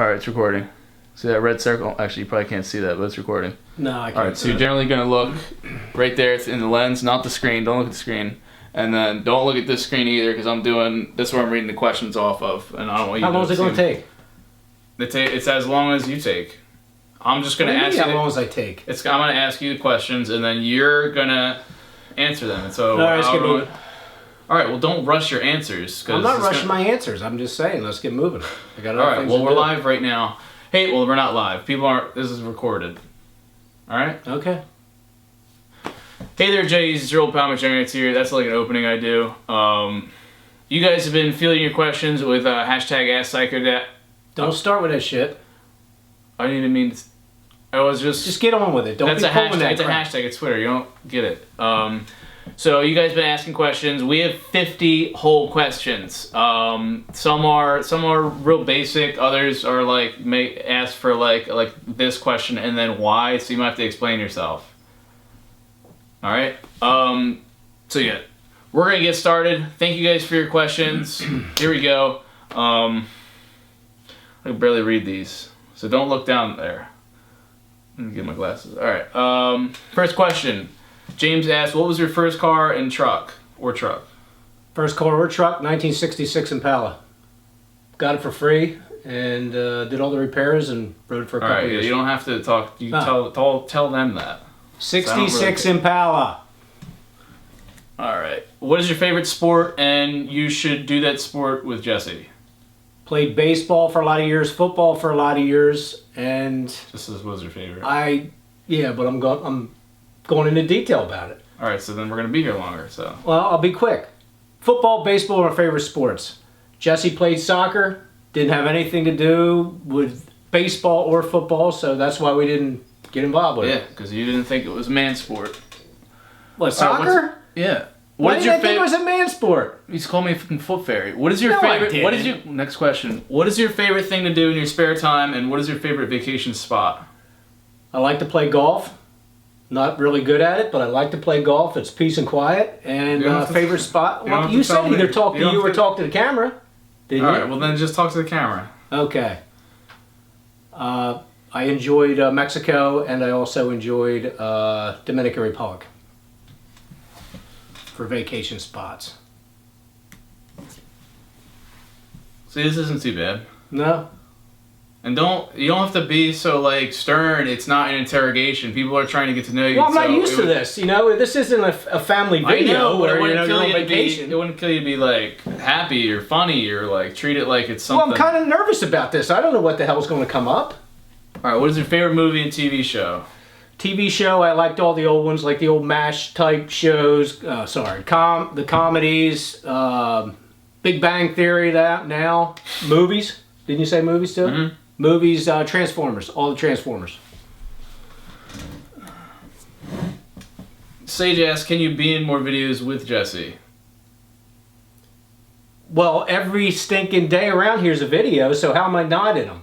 Alright, it's recording. See that red circle? Actually, you probably can't see that, but it's recording. No, I can't. Alright, so you're generally going to look right there in the lens, not the screen. Don't look at the screen. And then don't look at this screen either, because I'm doing... This is where I'm reading the questions off of, and I don't want you to... How long is it going to take? It's as long as you take. I'm just going to ask you... How long as I take? I'm going to ask you the questions, and then you're going to answer them. And so... Alright, let's get moving. Alright, well, don't rush your answers. I'm not rushing my answers. I'm just saying, let's get moving. I got other things to do. We're live right now. Hey, well, we're not live. People aren't... This is recorded. Alright? Okay. Hey there, Juggies. It's your old pal McJuggerNuggets here. That's like an opening I do. You guys have been fielding your questions with hashtag AskPsycho. Don't start with that shit. I didn't mean to... I was just... Just get on with it. Don't that's be a pulling hashtag. that It's a crap. hashtag. It's Twitter. You don't get it. So you guys been asking questions. We have 50 whole questions. Some are real basic. Others are like may ask for like this question and then why. So you might have to explain yourself. All right. So yeah, we're gonna get started. Thank you guys for your questions. Here we go. I can barely read these, so don't look down there. Let me get my glasses. All right. First question. James asked, "What was your first car and truck or truck?" First car or truck, 1966 Impala. Got it for free and did all the repairs and rode it for a couple years. You don't have to talk. You tell them that. 66 Impala. All right. What is your favorite sport, and you should do that sport with Jesse? Played baseball for a lot of years, football for a lot of years, and This was your favorite. but I'm going into detail about it. All right, so then we're gonna be here longer. So. Well, I'll be quick. Football, baseball are my favorite sports. Jesse played soccer. Didn't have anything to do with baseball or football, so that's why we didn't get involved with it. Yeah, because you didn't think it was a man sport. What, soccer? Yeah. Why did I think it was a man sport? He's called me a fucking foot fairy. What is your No, favorite? I didn't. What is your next question? What is your favorite thing to do in your spare time, and what is your favorite vacation spot? I like to play golf. Not really good at it, but I like to play golf. It's peace and quiet. And favorite spot? Well, you said either talk to you or talk to the camera. Didn't you? All right, well then just talk to the camera. Okay. I enjoyed Mexico, and I also enjoyed Dominican Republic for vacation spots. See, this isn't too bad. No? And you don't have to be so like stern. It's not an interrogation. People are trying to get to know you. Well, I'm not used to this. You know, this isn't a family video. I know, but where it wouldn't kill you're you on to be. vacation. It wouldn't kill you to be like happy or funny or like treat it like it's something. Well, I'm kind of nervous about this. I don't know what the hell's going to come up. All right, what is your favorite movie and TV show? TV show, I liked all the old ones, like the old MASH type shows. The comedies, Big Bang Theory. That now movies. Didn't you say movies too? Mm-hmm. Movies, Transformers, all the Transformers. Sage asks, can you be in more videos with Jesse? Well, every stinking day around here's a video, so how am I not in them?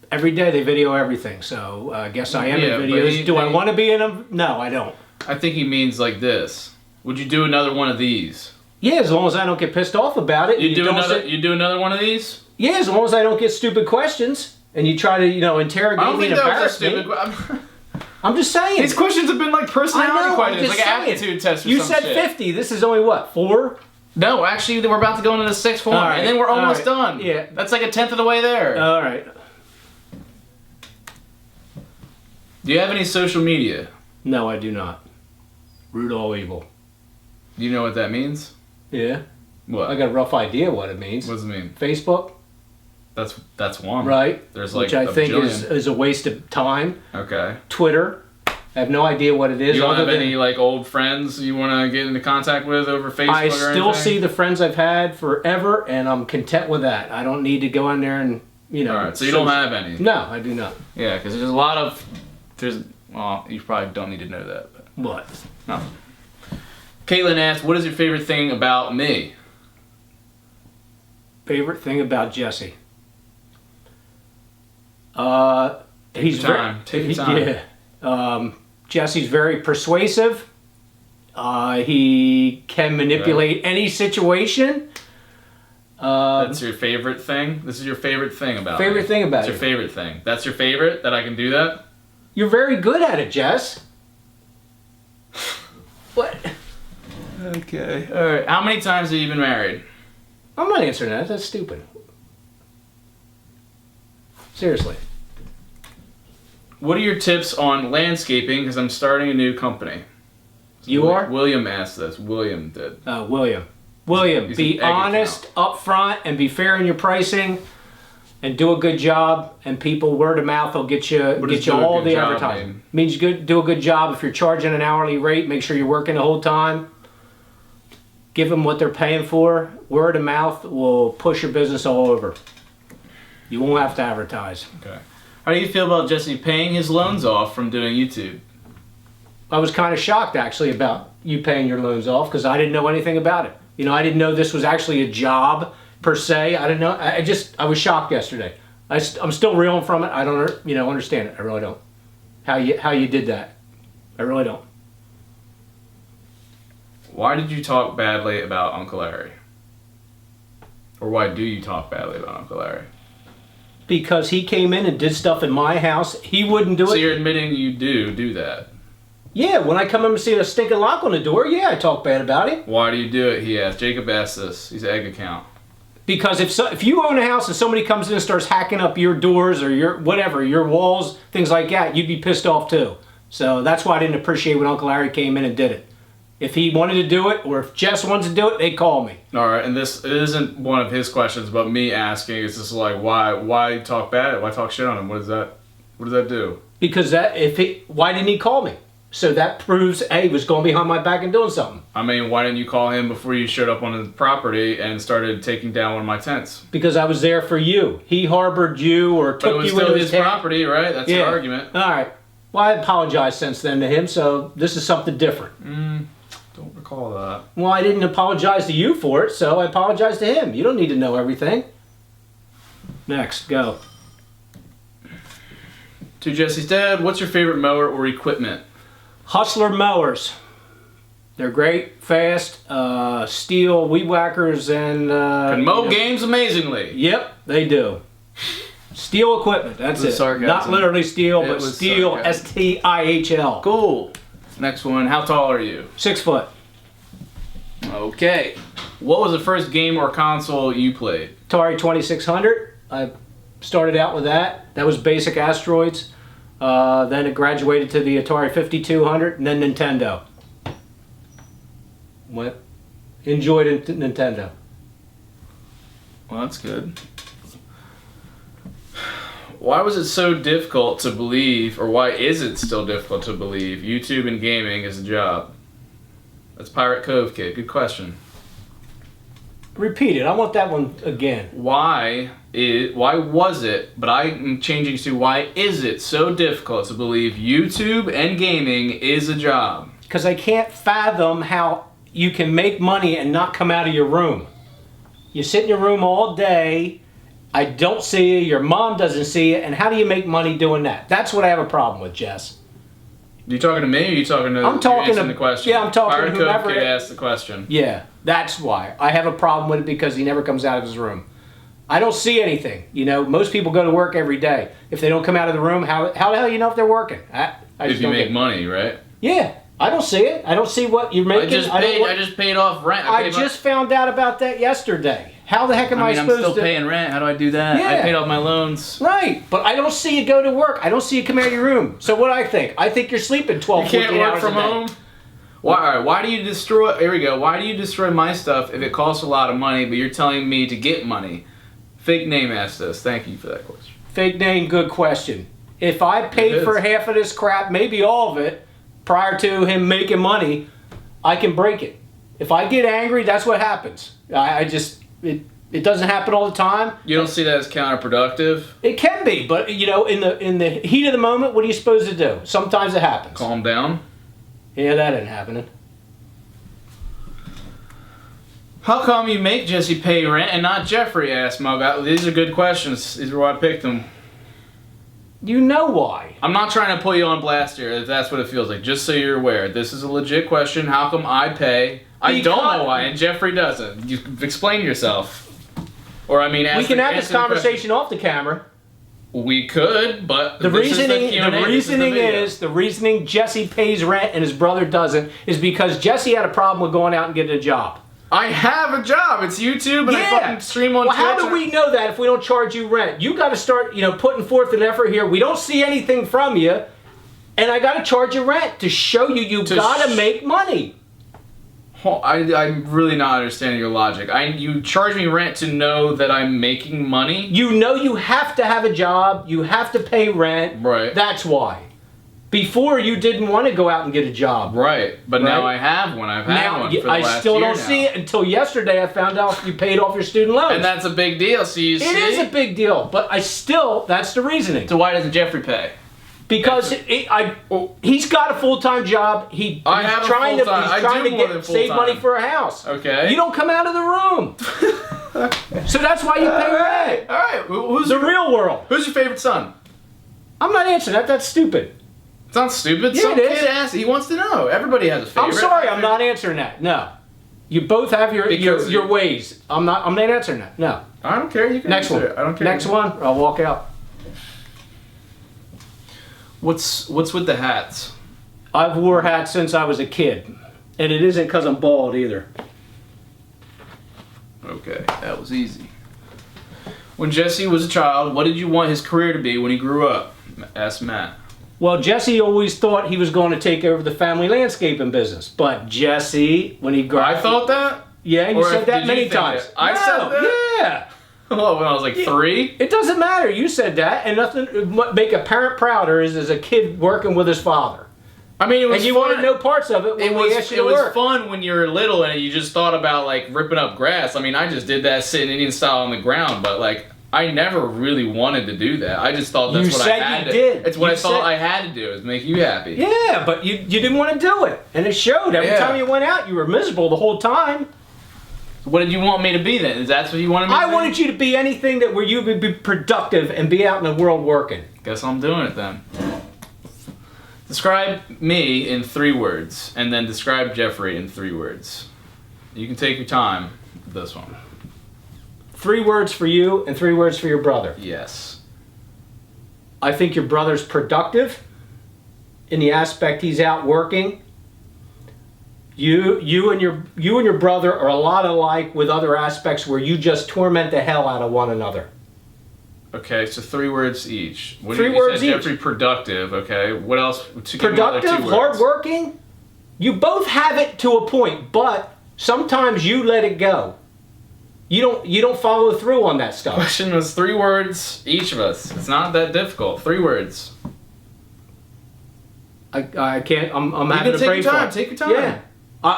Every day they video everything, so I guess I am in videos. Do I want to be in them? No, I don't. I think he means like this. Would you do another one of these? Yeah, as long as I don't get pissed off about it. You do another one of these? Yeah, as long as I don't get stupid questions and you try to, interrogate me and embarrass me. I'm just saying. These questions have been like personality questions, like an aptitude test or you some said shit. 50. This is only what, 4? No, actually, we're about to go into the 6th one, and then we're almost done. Yeah. That's like a 10th of the way there. All right. Do you have any social media? No, I do not. Root all evil. Do you know what that means? Yeah. What? I got a rough idea what it means. What does it mean? Facebook. That's one. Right. There's like which I think bajillion. is a waste of time. Okay. Twitter. I have no idea what it is. You don't have any like old friends you want to get into contact with over Facebook I or still anything? see the friends I've had forever, and I'm content with that. I don't need to go in there and, All right, so you don't have any? No, I do not. Yeah, because there's a lot of... Well, you probably don't need to know that. But What? nothing. Caitlin asks, what is your favorite thing about me? Favorite thing about Jesse? Take your time. Take your time. Yeah. Jesse's very persuasive. He can manipulate any situation. That's your favorite thing? This is your favorite thing about it. Favorite thing about That's it. your favorite thing. That's your favorite? That I can do that? You're very good at it, Jess. What? Okay. Alright. How many times have you been married? I'm not answering that. That's stupid. Seriously. What are your tips on landscaping? Because I'm starting a new company. You are? William asked this. William did. William, He's be an egg honest up front and be fair in your pricing, and do a good job. And people, word of mouth will get you does do a all good the job advertising. mean? Means you do a good job. If you're charging an hourly rate, make sure you're working the whole time. Give them what they're paying for. Word of mouth will push your business all over. You won't have to advertise. Okay. How do you feel about Jesse paying his loans off from doing YouTube? I was kind of shocked actually about you paying your loans off because I didn't know anything about it. You know, I didn't know this was actually a job per se. I didn't know. I was shocked yesterday. I'm still reeling from it. I don't, understand it. I really don't. How you did that? I really don't. Why did you talk badly about Uncle Larry? Or why do you talk badly about Uncle Larry? Because he came in and did stuff in my house. He wouldn't do it. So you're admitting you do that? Yeah, when I come in and see a stinking lock on the door, yeah, I talk bad about him. Why do you do it? He asked. Jacob asked this. He's an egg account. Because if you own a house and somebody comes in and starts hacking up your doors or your whatever, your walls, things like that, you'd be pissed off too. So that's why I didn't appreciate when Uncle Larry came in and did it. If he wanted to do it, or if Jess wants to do it, they'd call me. All right, and this isn't one of his questions, but me asking. It's just like, why talk bad? Why talk shit on him? What does that do? Because why didn't he call me? So that proves he was going behind my back and doing something. I mean, why didn't you call him before you showed up on his property and started taking down one of my tents? Because I was there for you. He harbored you or took you into his But it was still his property, right? That's your argument. All right. Well, I apologized since then to him, so this is something different. Don't recall that. Well, I didn't apologize to you for it, so I apologized to him. You don't need to know everything. Next, go. To Jesse's dad, what's your favorite mower or equipment? Hustler mowers. They're great, fast, steel weed whackers and... Can mow games amazingly. Yep, they do. Steel equipment, that's it. Sarcasm. Not literally steel, It but was steel, sarcasm. S-T-I-H-L. Cool. Next one, how tall are you? 6 foot. Okay. What was the first game or console you played? Atari 2600. I started out with that. That was basic asteroids. Then it graduated to the Atari 5200 and then Nintendo. Enjoyed Nintendo. Well, that's good. Why was it so difficult to believe, or why is it still difficult to believe, YouTube and gaming is a job? That's Pirate Cove Kid. Good question. Repeat it. I want that one again. Why was it, but I'm changing to why is it so difficult to believe YouTube and gaming is a job? Because I can't fathom how you can make money and not come out of your room. You sit in your room all day, I don't see you, your mom doesn't see you, and how do you make money doing that? That's what I have a problem with, Jess. You talking to me or you talking to I'm talking to the question? Yeah, I'm talking Pirate to Cove whoever. Kid asked the question. Yeah, that's why. I have a problem with it because he never comes out of his room. I don't see anything. You know, most people go to work every day. If they don't come out of the room, how the hell you know if they're working? I If just you don't make get it. money, right? Yeah, I don't see it. I don't see what you're making. I just paid off rent. I just found out about that yesterday. How the heck am I I'm supposed still to? paying rent. How do I do that? Yeah. I paid off my loans. Right, but I don't see you go to work. I don't see you come out of your room. So what do I think? I think you're sleeping 12, You can't 14 work hours from a day. home? Why, all right, why do you destroy... Here we go. Why do you destroy my stuff if it costs a lot of money, but you're telling me to get money? Fake name asked this. Thank you for that question. Fake name, good question. If I paid for half of this crap, maybe all of it, prior to him making money, I can break it. If I get angry, that's what happens. It doesn't happen all the time. You don't see that as counterproductive? It can be, but you know, in the heat of the moment, what are you supposed to do? Sometimes it happens. Calm down. Yeah, that ain't happening. How come you make Jesse pay rent and not Jeffrey? Asked Mug. These are good questions. These are why I picked them. You know why. I'm not trying to put you on blast here, if that's what it feels like. Just so you're aware. This is a legit question. How come I pay? I don't know why, and Jeffrey doesn't. You explain yourself. Or I mean, We can have this conversation off the camera. We could, but The reasoning Jesse pays rent and his brother doesn't is because Jesse had a problem with going out and getting a job. I have a job. It's YouTube, and I fucking stream on Twitch. Well, how do we know that if we don't charge you rent? You got to start, putting forth an effort here. We don't see anything from you, and I got to charge you rent to show you got to make money. I'm really not understanding your logic. You charge me rent to know that I'm making money? You have to have a job. You have to pay rent. Right. That's why. Before, you didn't want to go out and get a job. Right. But now I have one. I've had one for the last year. I still don't see it until yesterday. I found out you paid off your student loans. And that's a big deal. So you see? It is a big deal. But that's the reasoning. So why doesn't Jeffrey pay? Because he's got a full-time job. He's trying to save money for a house. Okay. You don't come out of the room. So that's why you pay rent. All right. Who's the real world? Who's your favorite son? I'm not answering that. That's stupid. It's not stupid. Yeah, Some kid asks. He wants to know. Everybody has a favorite. I'm sorry. I'm not answering that. No. You both have your ways. I'm not answering that. No. I don't care. You can answer it. I don't care. Next one. I'll walk out. What's with the hats? I've wore hats since I was a kid, and it isn't because I'm bald either. Okay, that was easy. When Jesse was a child, what did you want his career to be when he grew up? Asked Matt. Well, Jesse always thought he was going to take over the family landscaping business, but Jesse, when he grew up... I thought that? Yeah, you said that many times. I said that? Yeah. Oh, when I was like 3? It doesn't matter. You said that, and nothing would make a parent prouder is as a kid working with his father. I mean, it was and you fun. wanted no parts of it when we asked you to work. It was fun when you were little and you just thought about, like, ripping up grass. I mean, I just did that sitting Indian style on the ground, but, like, I never really wanted to do that. I just thought that's what I had to do. It's what I thought I had to do, is make you happy. Yeah, but you didn't want to do it, and it showed. Every time you went out, you were miserable the whole time. What did you want me to be then? Is that what you wanted me to be? I wanted you to be anything where you would be productive and be out in the world working. Guess I'm doing it then. Describe me in 3 words, and then describe Jeffrey in 3 words. You can take your time with this one. 3 words for you and 3 words for your brother. Yes. I think your brother's productive in the aspect he's out working. You and your brother are a lot alike with other aspects where you just torment the hell out of one another. Okay, so 3 words each. What 3 words each. Jeffrey productive. Okay, what else? Productive, hardworking. You both have it to a point, but sometimes you let it go. You don't follow through on that stuff. The question was 3 words each of us. It's not that difficult. 3 words. I can't. I'm having to pray for it. Take your time. Yeah.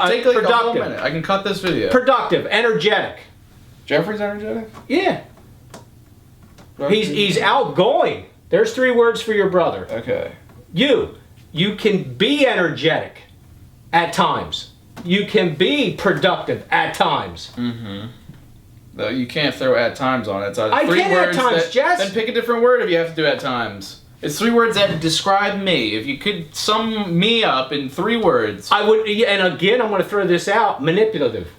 Take like a whole minute. I can cut this video. Productive, energetic. Jeffrey's energetic? Yeah. He's outgoing. There's 3 words for your brother. Okay. You can be energetic at times. You can be productive at times. Mm-hmm. No, you can't throw at times on it. It's either 3 words. I can at times, Jess. Then pick a different word if you have to do at times. It's 3 words that describe me. If you could sum me up in 3 words. I would, and again, I'm going to throw this out, manipulative.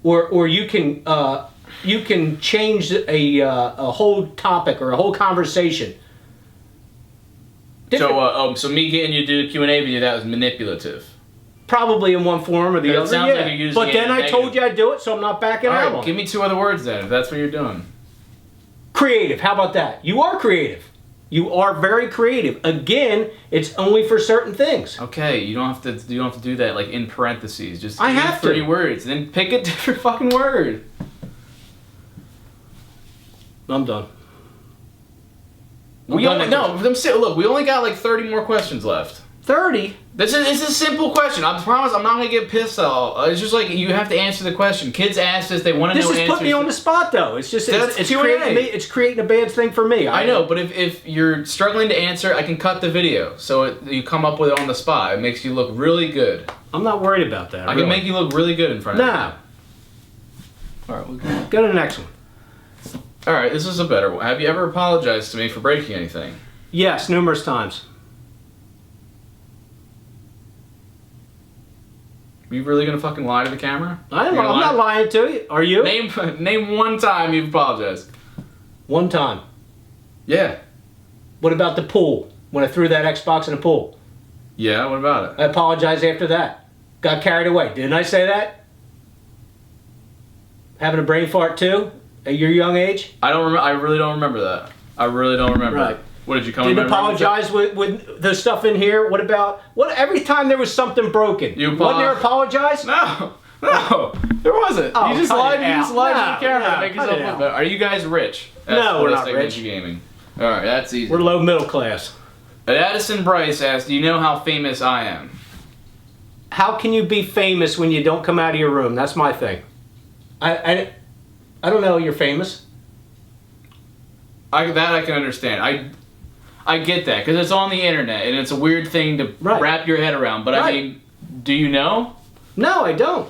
Or you can change a whole topic or a whole conversation. So me getting you to do the Q&A video, that was manipulative. Probably in one form or the other. Sounds like you're using but then I told you I'd do it, so I'm not backing out. All right, give me 2 other words then, if that's what you're doing. Creative. How about that? You are creative. You are very creative. Again, it's only for certain things. Okay, you don't have to do that like in parentheses. Just I have 3 words. Then pick a different fucking word. I'm done. Look, we only got like 30 more questions left. 30? It's a simple question. I promise I'm not going to get pissed off. It's just like you have to answer the question. Kids ask this, they want to know answers. This is putting me on the spot though. It's just it's creating a bad thing for me. I know, but if you're struggling to answer, I can cut the video. So you come up with it on the spot. It makes you look really good. I'm not worried about that. I can make you look really good in front of you. No. All right, go to the next one. All right, this is a better one. Have you ever apologized to me for breaking anything? Yes, numerous times. Are you really gonna fucking lie to the camera? I'm not lying to you. Are you? Name one time you've apologized. One time. Yeah. What about the pool? When I threw that Xbox in the pool? Yeah, what about it? I apologized after that. Got carried away. Didn't I say that? Having a brain fart too? At your young age? I don't remember. I really don't remember that. I really don't remember. Right. What did you come? Didn't apologize with the stuff in here. What about every time there was something broken? You wasn't there apologize? No, there wasn't. Oh, you just lied. You just lied to the camera to make cut yourself it look out. better. Are you guys rich? No, we're not rich. Gaming. All right, that's easy. We're low middle class. Addison Bryce asked, "Do you know how famous I am?" How can you be famous when you don't come out of your room? That's my thing. I don't know. You're famous. I can understand. I get that because it's on the internet and it's a weird thing to wrap your head around. But I mean, do you know? No, I don't.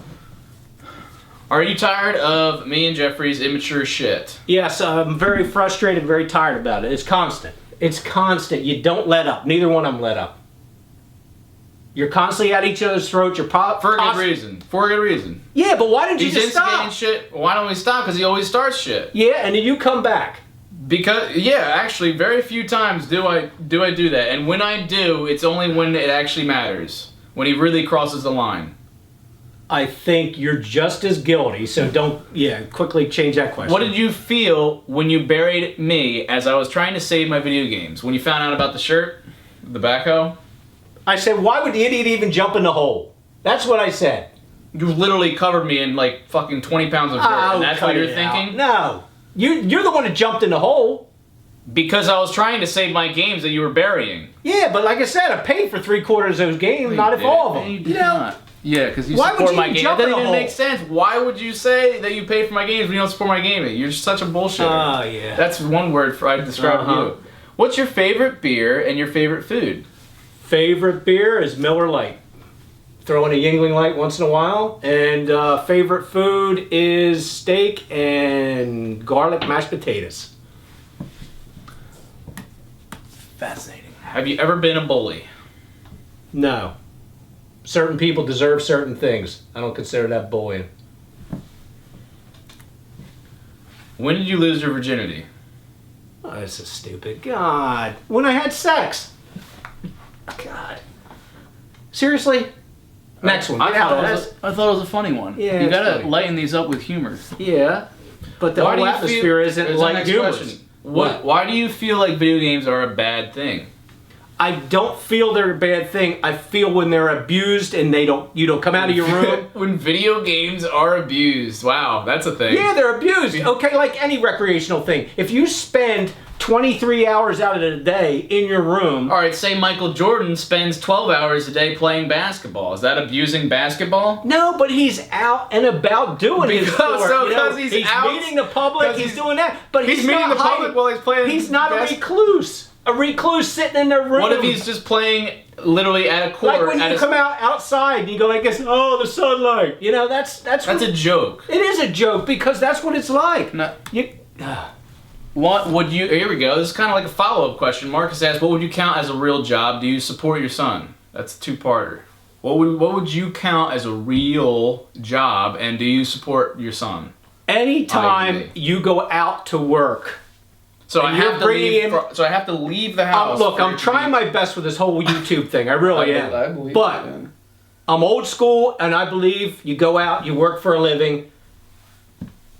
Are you tired of me and Jeffrey's immature shit? Yes, I'm very frustrated, very tired about it. It's constant. It's constant. You don't let up. Neither one of them let up. You're constantly at each other's throats. You're for a good reason. For a good reason. Yeah, but why didn't you He's just instigating stop? shit. Why don't we stop? Because he always starts shit. Yeah, and then you come back. Because actually, very few times do I do that, and when I do, it's only when it actually matters. When he really crosses the line. I think you're just as guilty. So don't. Yeah, quickly change that question. What did you feel when you buried me as I was trying to save my video games? When you found out about the shirt, the backhoe? I said, why would the idiot even jump in the hole? That's what I said. You literally covered me in like fucking 20 pounds of dirt, and that's what you're thinking? No. You're the one that jumped in the hole. Because I was trying to save my games that you were burying. Yeah, but like I said, I paid for 3/4 of those games, not if all of them. You know? Yeah, because you Why support would you my even game. jump That in doesn't a even hole? make sense. Why would you say that you pay for my games when you don't support my gaming? You're just such a bullshitter. Oh, yeah. That's one word I describe you. What's your favorite beer and your favorite food? Favorite beer is Miller Lite. Throw in a Yingling Light once in a while. And favorite food is steak and garlic mashed potatoes. Fascinating. Have you ever been a bully? No. Certain people deserve certain things. I don't consider that bullying. When did you lose your virginity? Oh, this is stupid. God. When I had sex. God. Seriously? Next one. Get out of this. I thought it was a funny one. Yeah, you it's gotta funny. lighten these up with humor. Yeah. But the whole atmosphere isn't like humor. Why do you feel like video games are a bad thing? I don't feel they're a bad thing. I feel when they're abused and you don't come out of your room. When video games are abused. Wow, that's a thing. Yeah, they're abused. Okay, like any recreational thing. If you spend 23 hours out of the day in your room. All right, say Michael Jordan spends 12 hours a day playing basketball. Is that abusing basketball? No, but he's out and about doing his sport. Because he's out, meeting the public. He's doing that. But he's meeting the public while he's playing. He's not a recluse. A recluse sitting in their room. What if he's just playing literally at a court? Like when you come out outside and you go like this, oh, the sunlight. You know, that's a joke. It is a joke because that's what it's like. No. What would you... Here we go. This is kind of like a follow-up question. Marcus asked, what would you count as a real job? Do you support your son? That's a two-parter. What would you count as a real job, and do you support your son? Anytime you go out to work... So I have to leave the house. Look, I'm trying my best with this whole YouTube thing. I really am. But I'm old school, and I believe you go out, you work for a living,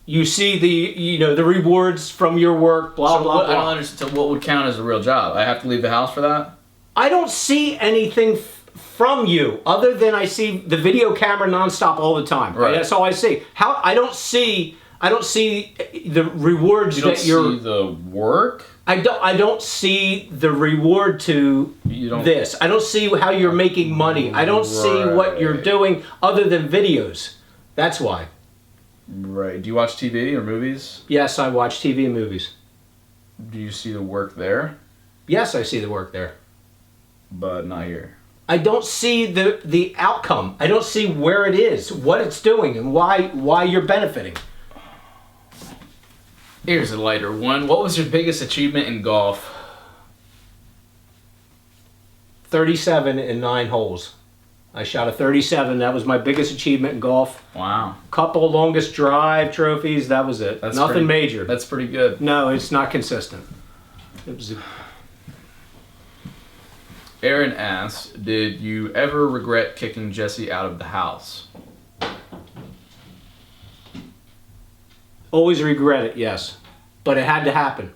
you see the rewards from your work. Blah blah blah. I don't understand. So what would count as a real job? I have to leave the house for that. I don't see anything from you other than I see the video camera nonstop all the time. Right. That's all I see. I don't see the rewards that you're... You don't see the work? I don't see the reward to this. I don't see how you're making money. I don't see what you're doing other than videos. That's why. Right. Do you watch TV or movies? Yes, I watch TV and movies. Do you see the work there? Yes, I see the work there. But not here. I don't see the outcome. I don't see where it is, what it's doing, and why you're benefiting. Here's a lighter one. What was your biggest achievement in golf? 37 in 9 holes. I shot a 37. That was my biggest achievement in golf. Wow. Couple longest drive trophies. That was it. Nothing major. That's pretty good. No, it's not consistent. It was. Aaron asks, did you ever regret kicking Jesse out of the house? Always regret it, yes. But it had to happen.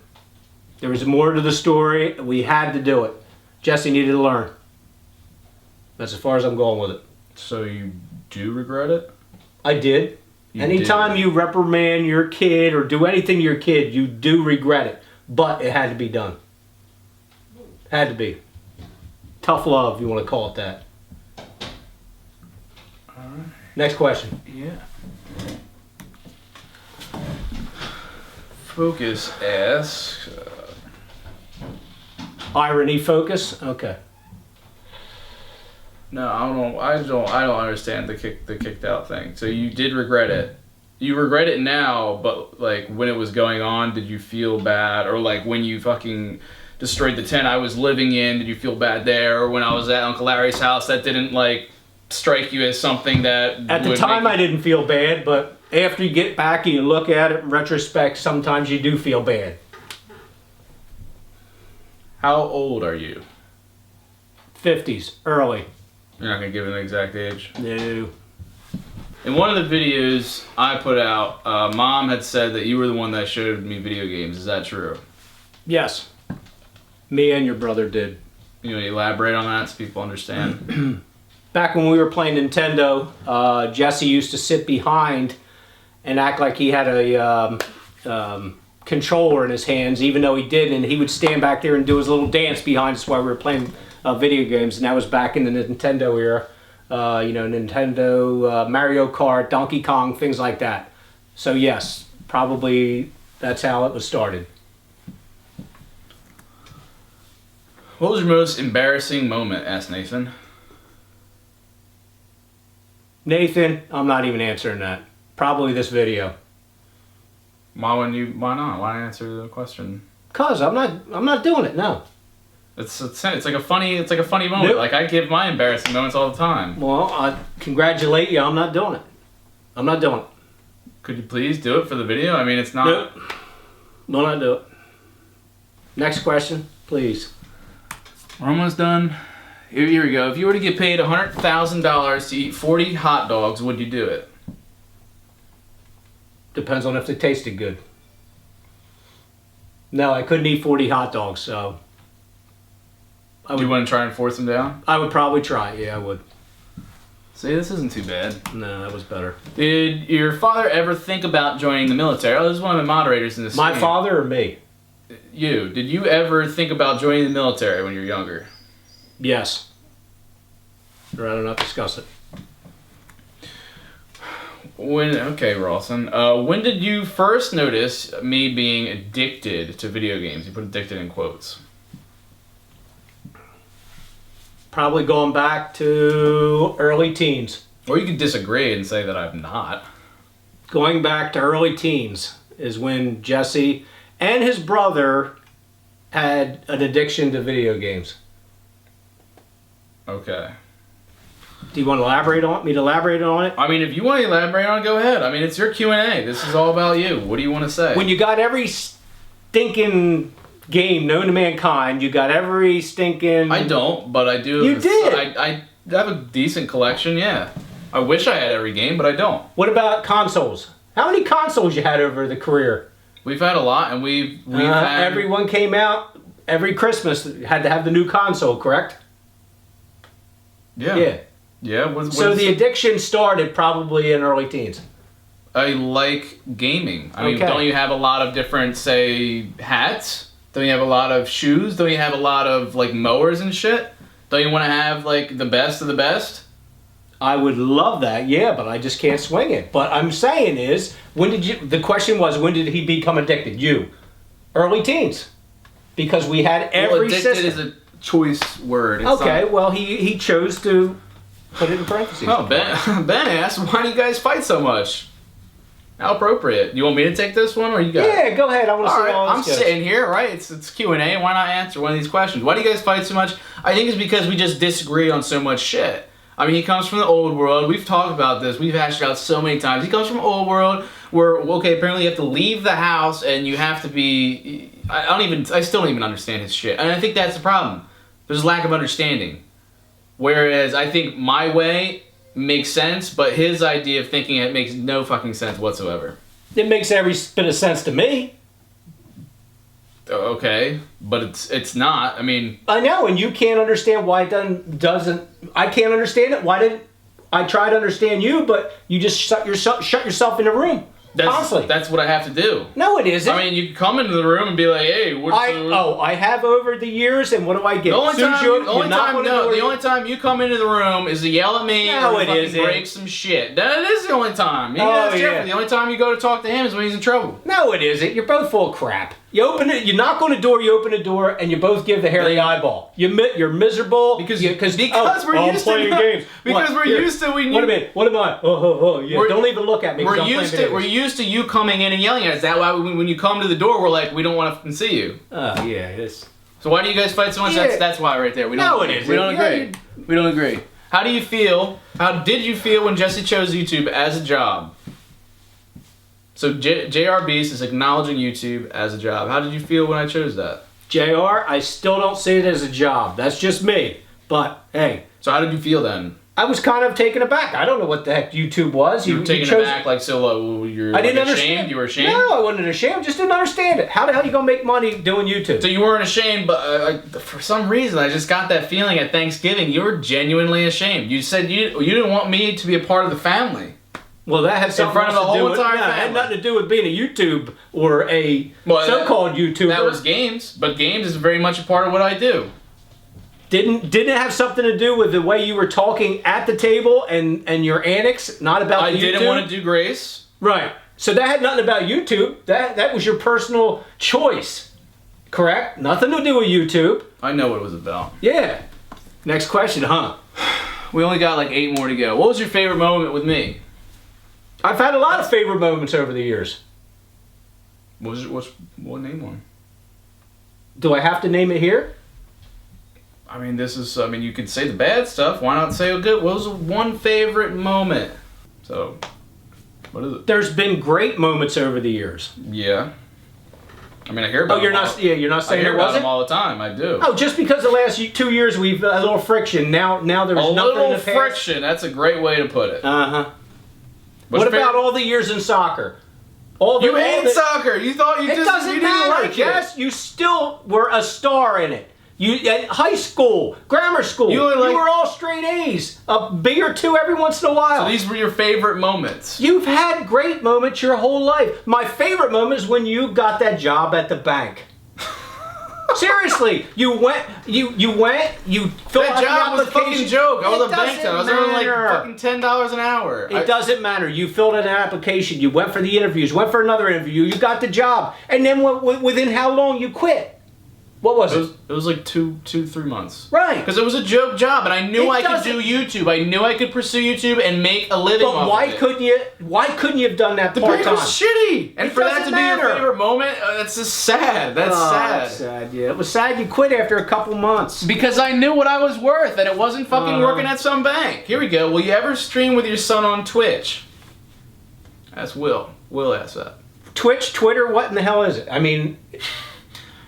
There was more to the story. We had to do it. Jesse needed to learn. That's as far as I'm going with it. So you do regret it? I did. Anytime you reprimand your kid or do anything to your kid, you do regret it. But it had to be done. Had to be. Tough love, you want to call it that. Next question. Yeah. Focus asks. Irony focus. Okay. No, I don't understand the kicked out thing. So you did regret it. You regret it now, but like when it was going on, did you feel bad? Or like when you fucking destroyed the tent I was living in, did you feel bad there? Or when I was at Uncle Larry's house, that didn't like strike you as something that at the time I didn't feel bad, but after you get back and you look at it in retrospect, sometimes you do feel bad. How old are you? 50s, early. You're not gonna give an exact age? No. In one of the videos I put out, Mom had said that you were the one that showed me video games. Is that true? Yes. Me and your brother did. You want to elaborate on that so people understand? Back when we were playing Nintendo, Jesse used to sit behind and act like he had a controller in his hands, even though he didn't. And he would stand back there and do his little dance behind us while we were playing video games. And that was back in the Nintendo era. Nintendo, Mario Kart, Donkey Kong, things like that. So yes, probably that's how it was started. What was your most embarrassing moment? Asked Nathan. Nathan, I'm not even answering that. Probably this video. Why not? Why answer the question? Cause I'm not doing it. No. It's like a funny moment. Nope. Like I give my embarrassing moments all the time. Well, I congratulate you. I'm not doing it. I'm not doing it. Could you please do it for the video? I mean, it's not. Nope. Will not do it. Next question, please. We're almost done. Here we go. If you were to get paid $100,000 to eat 40 hot dogs, would you do it? Depends on if they tasted good. No, I couldn't eat 40 hot dogs, so. Do you want to try and force them down? I would probably try. Yeah, I would. See, this isn't too bad. No, that was better. Did your father ever think about joining the military? Oh, this is one of the moderators in this. My father or me? You. Did you ever think about joining the military when you were younger? Yes. I'd rather not discuss it. Okay, Rawson. When did you first notice me being addicted to video games? You put addicted in quotes. Probably going back to early teens. Or you could disagree and say that I'm not. Going back to early teens is when Jesse and his brother had an addiction to video games. Okay. Do you want to elaborate on it? I mean, if you want to elaborate on it, go ahead. I mean, it's your Q&A. This is all about you. What do you want to say? When you got every stinking game known to mankind, you got every stinking... I don't, but I do. You did? I have a decent collection, yeah. I wish I had every game, but I don't. What about consoles? How many consoles you had over the career? We've had a lot, and we've had... Everyone came out every Christmas, had to have the new console, correct? Yeah. Yeah. Yeah. So the addiction started probably in early teens. I like gaming. I mean, Okay. don't you have a lot of different, say, hats? Don't you have a lot of shoes? Don't you have a lot of, like, mowers and shit? Don't you want to have, like, the best of the best? I would love that, yeah, but I just can't swing it. But I'm saying is, the question was, when did he become addicted? You. Early teens. Because we had every addicted system. is a choice word. It's Okay, not... well, he chose to put it in parentheses. Oh, Ben asked, why do you guys fight so much? How appropriate. You want me to take this one, or you got Yeah, go ahead. I want to see all I'm this goes. sitting here, right? It's Q&A. Why not answer one of these questions? Why do you guys fight so much? I think it's because we just disagree on so much shit. I mean, he comes from the old world. We've talked about this. We've hashed it out so many times. He comes from old world where, okay, apparently you have to leave the house and you have to be... I still don't even understand his shit. And I think that's the problem. There's lack of understanding. Whereas I think my way makes sense, but his idea of thinking it makes no fucking sense whatsoever. It makes every bit of sense to me. Okay, but it's not. I mean, I know, and you can't understand why it doesn't. I can't understand it. Why did I try to understand you, but you just shut yourself in a room? Constantly. That's what I have to do. No, it isn't. I mean, you come into the room and be like, "Hey, I have over the years, and what do I get? The only time you come into the room is to yell at me or fucking break some shit. That is the only time. The only time you go to talk to him is when he's in trouble. No, it isn't. You're both full of crap. You open it. You knock on the door. You open the door, and you both give the hairy eyeball. You're miserable because we're used to games. Because we're used to. What a minute. What am I? Yeah. Don't even look at me. We're used to you coming in and yelling at us. That's why when you come to the door, we're like, we don't want to see you. Oh yeah, it is. So why do you guys fight so much? Yeah. That's why right there. We don't agree. We don't agree. How do you feel? How did you feel when Jesse chose YouTube as a job? So JR Beast is acknowledging YouTube as a job. How did you feel when I chose that? JR, I still don't see it as a job. That's just me. But hey. So how did you feel then? I was kind of taken aback. I don't know what the heck YouTube was. You were taken aback, like, so you're I didn't ashamed? understand. You were ashamed? No, I wasn't ashamed. Just didn't understand it. How the hell are you going to make money doing YouTube? So you weren't ashamed, but for some reason, I just got that feeling at Thanksgiving, you were genuinely ashamed. You said you didn't want me to be a part of the family. Well, that had something to do with it. Had nothing to do with being a YouTube or a so-called YouTuber. That was games, but games is very much a part of what I do. Didn't it have something to do with the way you were talking at the table and your antics, not about the YouTube? I didn't want to do Grace. Right. So that had nothing about YouTube. That was your personal choice. Correct? Nothing to do with YouTube. I know what it was about. Yeah. Next question, huh? We only got like 8 more to go. What was your favorite moment with me? I've had a lot of favorite moments over the years. What name one? Do I have to name it here? I mean, you could say the bad stuff. Why not say good? What was one favorite moment? So, what is it? There's been great moments over the years. Yeah. I mean, I hear about you're not saying there wasn't? I hear about them all the time. I do. Oh, just because the last 2 years we've a little friction. Now there's nothing in the past. A little friction. That's a great way to put it. Uh-huh. What about all the years in soccer? You hate soccer. You thought you just didn't like it. Yes, you still were a star in it. You at high school, grammar school, you were all straight A's. A B or two every once in a while. So these were your favorite moments. You've had great moments your whole life. My favorite moment is when you got that job at the bank. Seriously, you filled out that job was a fucking joke. I was a bank teller. I was earning like fucking $10 an hour. It doesn't matter. You filled out an application. You went for the interviews. Went for another interview. You got the job, and then within how long you quit? What was it? It was like 3 months. Right. Because it was a joke job, and I knew I could do YouTube. I knew I could pursue YouTube and make a living off of it. But why couldn't you have done that part-time? The bank was shitty! And for that to be your favorite moment, that's just sad. That's sad. That's sad, yeah. It was sad you quit after a couple months. Because I knew what I was worth, and it wasn't fucking working at some bank. Here we go. Will you ever stream with your son on Twitch? That's Will. Will asked that. Twitch, Twitter, what in the hell is it? I mean...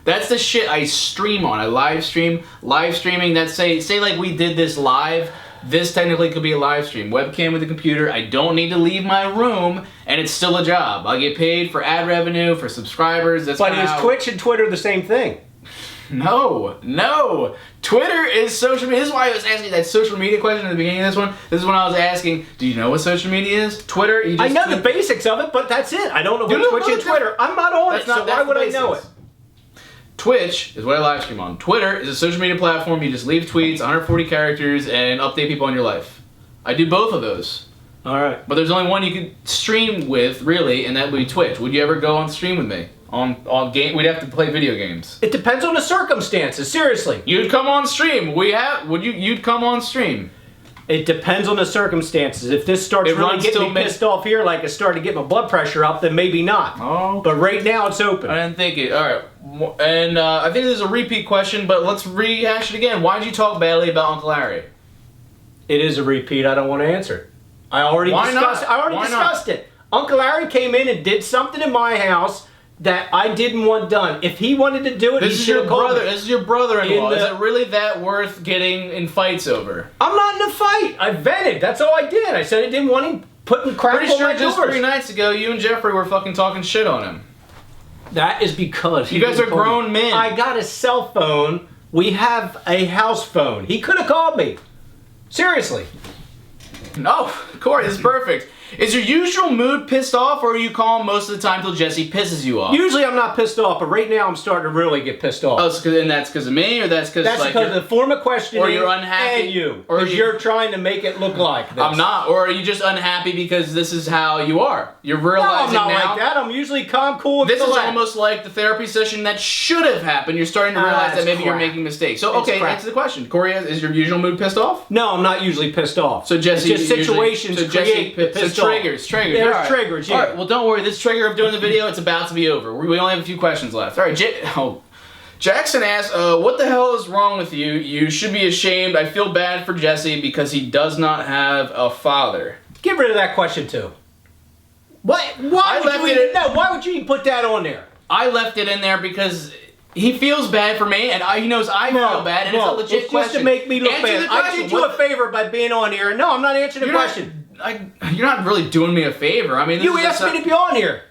That's the shit I stream on. I live stream. Live streaming, that's say like we did this live. This technically could be a live stream. Webcam with a computer. I don't need to leave my room, and it's still a job. I get paid for ad revenue, for subscribers. But is Twitch and Twitter the same thing? No. Twitter is social media. This is why I was asking that social media question at the beginning of this one. This is when I was asking, do you know what social media is? Twitter? I know the basics of it, but that's it. I don't know what Twitch and Twitter. I'm not on it, so why would I know it? Twitch is what I live stream on. Twitter is a social media platform. You just leave tweets, 140 characters, and update people on your life. I do both of those. All right. But there's only one you can stream with, really, and that would be Twitch. Would you ever go on stream with me? On game? We'd have to play video games. It depends on the circumstances. Seriously. You'd come on stream. You'd come on stream. It depends on the circumstances. If this starts really getting me pissed off here, like it's starting to get my blood pressure up, then maybe not. Oh. But right now, it's open. I didn't think it. All right. And I think this is a repeat question, but let's rehash it again. Why did you talk badly about Uncle Larry? It is a repeat. I don't want to answer it. I already discussed it. Uncle Larry came in and did something in my house that I didn't want done. If he wanted to do it, he should have called me. This is your brother-in-law. Is it really that worth getting in fights over? I'm not in a fight. I vented. That's all I did. I said I didn't want him putting crap on my doors. Pretty sure just 3 nights ago, you and Jeffrey were fucking talking shit on him. That is because you guys are grown men. I got a cell phone. We have a house phone. He could have called me. Seriously. No, Corey, this is perfect. Is your usual mood pissed off, or are you calm most of the time till Jesse pisses you off? Usually I'm not pissed off, but right now I'm starting to really get pissed off. Oh, and that's because of me, or that's because that's because of the form of questioning, or you're unhappy, and you, or you're trying to make it look like this. I'm not, or are you just unhappy because this is how you are? You're realizing no, I'm not now, like that. I'm usually calm, cool, and this collect. is almost like the therapy session that should have happened. You're starting to realize that maybe you're making mistakes. So, okay, answer the question. Corey, is your usual mood pissed off? No, I'm not usually pissed off. So Jesse, it's just situations create pissed off. Triggers. There's right. triggers, yeah. All right, well, don't worry. This trigger of doing the video, it's about to be over. We only have a few questions left. All right, Jackson asks, what the hell is wrong with you? You should be ashamed. I feel bad for Jesse because he does not have a father. Get rid of that question, too. Why would you even put that on there? I left it in there because he feels bad for me, and he knows I feel bad, and it's a legit question. Just to make me look bad. I did you a favor by being on here. No, I'm not answering the question. You're not really doing me a favor. I mean, you asked me to be on here.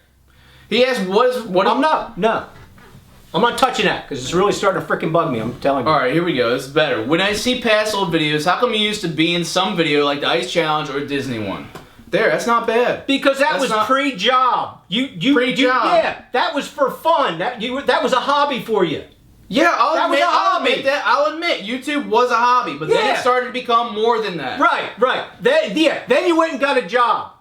He asked, what? I'm not. No. I'm not touching that because it's really starting to freaking bug me. I'm telling you. All right, here we go. This is better. When I see past old videos, how come you used to be in some video like the Ice Challenge or Disney one? There, that's not bad. Because that was pre-job. Pre-job. Yeah, that was for fun. That was a hobby for you. Yeah, I'll admit, YouTube was a hobby, but then it started to become more than that. Right. Then you went and got a job.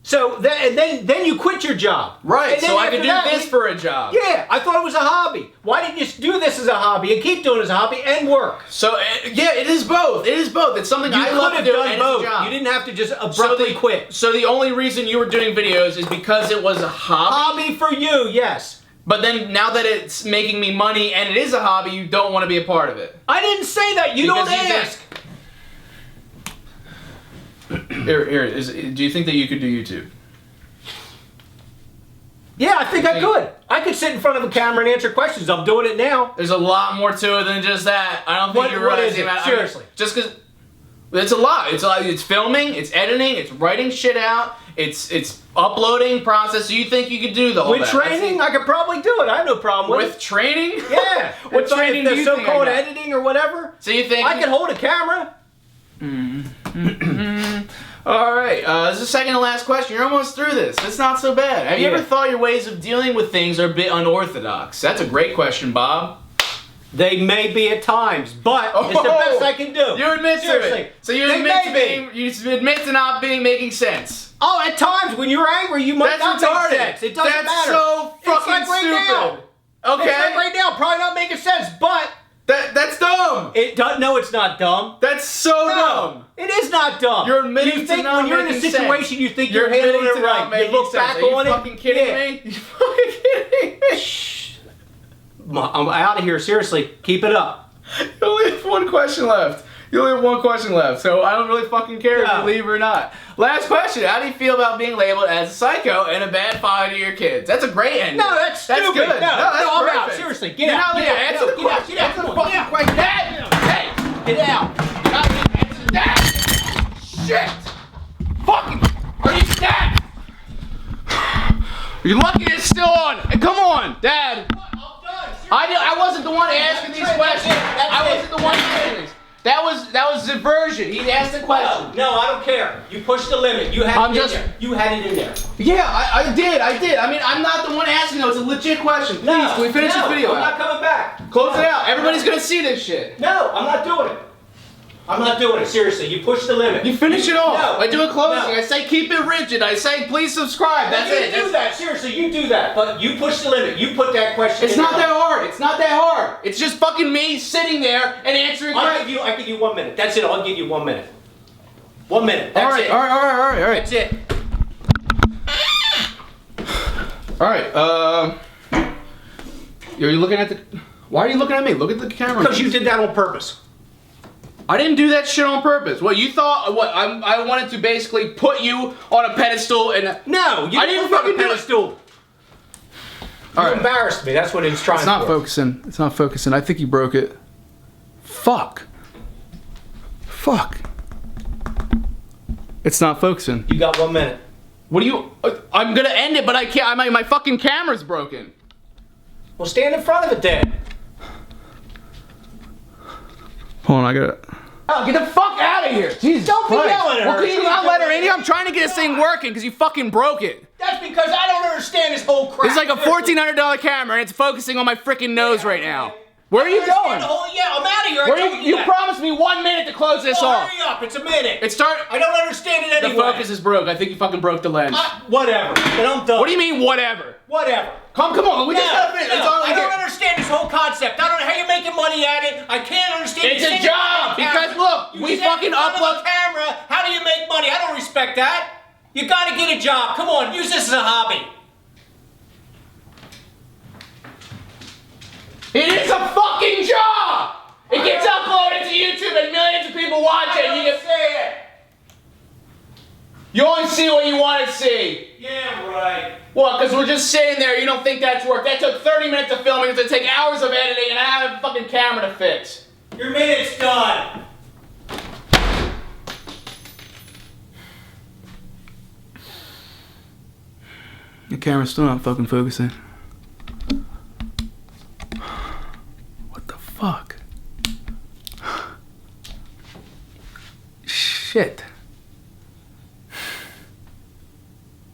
So then you quit your job. Right, so I could do this for a job. Yeah, I thought it was a hobby. Why didn't you do this as a hobby and keep doing it as a hobby and work? So, yeah, it is both. It is both. It's something I love to do and it's a job. You didn't have to just abruptly quit. So the only reason you were doing videos is because it was a hobby? Hobby for you, yes. But then now that it's making me money and it is a hobby, you don't want to be a part of it. I didn't say that. You don't ask. Do you think that you could do YouTube? Yeah, I think I could. I could sit in front of a camera and answer questions. I'm doing it now. There's a lot more to it than just that. I don't think you're realizing that. Seriously. Just because it's a lot. It's filming, it's editing, it's writing shit out, it's uploading process. So you think you could do the whole With training, I could probably do it. I have no problem with it. With training? Yeah. What training do you think? So-called editing or whatever. So you think I could hold a camera? All right, this is the second to last question. You're almost through this. It's not so bad. Have you ever thought your ways of dealing with things are a bit unorthodox? That's a great question, Bob. They may be at times, but it's the best I can do. You admit to it. So you admit to not making sense. Oh, at times when you're angry, you might not make sense. It doesn't matter. That's so fucking stupid. Now. Okay. It's like right now, probably not making sense, but that's dumb. No, it's not dumb. That's so dumb. It is not dumb. You're admitting to not when you're in a situation, sense. you think you're handling it right. You look back on it. Are you fucking kidding me? You fucking kidding me? Shh. I'm out of here. Seriously, keep it up. You only have one question left. So I don't really fucking care if you leave or not. Last question. How do you feel about being labeled as a psycho and a bad father to your kids? That's a great ending. No, that's stupid. Good. No, I'm out. Seriously, get out. Answer the question. Answer the fucking question. Hey, get out. Answer that. Shit. Fucking. Are you Dad? You're lucky it's still on. Hey, come on, Dad. I wasn't the one asking these questions. I wasn't the one saying this. That was diversion. He asked the question. No, I don't care. You pushed the limit. You had it in there. You had it in there. Yeah, I did. I mean, I'm not the one asking though. It's a legit question. Please, can we finish this video? I'm not coming back. Close it out. Everybody's gonna see this shit. No, I'm not doing it. I'm not doing it. Seriously, you pushed the limit. You finish it off. No. I do a closing. I say keep it rigid. I say please subscribe. That's it. You do that. Seriously, you do that. But you push the limit. You put that question. It's not that hard. It's not that hard. It's just fucking me sitting there and answering questions. I'll give you 1 minute. That's it. I'll give you 1 minute. 1 minute. That's it. All right. That's it. All right. Are you looking at the? Why are you looking at me? Look at the camera. Because you did that on purpose. I didn't do that shit on purpose. What, you thought, what, I wanted to basically put you on a pedestal and... No, you I didn't fucking do it. You embarrassed me. That's what it's trying to do. It's not focusing. It's not focusing. I think you broke it. Fuck. Fuck. It's not focusing. You got 1 minute. What do you... I'm gonna end it, but I can't. My fucking camera's broken. Well, stand in front of it then. Hold on, I gotta... Oh, get the fuck out of here! Jesus Don't Christ. be yelling at her. Well, can you not let her in here? I'm trying to get this thing working because you fucking broke it. That's because I don't understand this whole crap. It's like a $1,400 camera and it's focusing on my freaking nose right now. Where are you going? Yeah, I'm out of here. You promised me 1 minute to close this off. Hurry up, it's a minute. I don't understand it anyway. The focus is broke. I think you fucking broke the lens. Whatever. Then I'm done. What do you mean, whatever? Whatever. Come on. We just gotta finish. I don't understand this whole concept. I don't know how you're making money at it. I can't understand. It's a job. Because look, we fucking upload camera. How do you make money? I don't respect that. You gotta get a job. Come on, use this as a hobby. It is a fucking job! It gets uploaded to YouTube and millions of people watch it and you can see it! You only see what you want to see! Yeah, right. What, because we're just sitting there, you don't think that's work? That took 30 minutes of filming, it's gonna take hours of editing, and I have a fucking camera to fix. Your minute's done! The camera's still not fucking focusing. Fuck. Shit.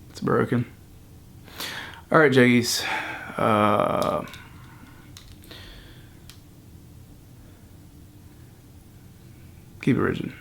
It's broken. Alright, Juggies. Keep it rigid.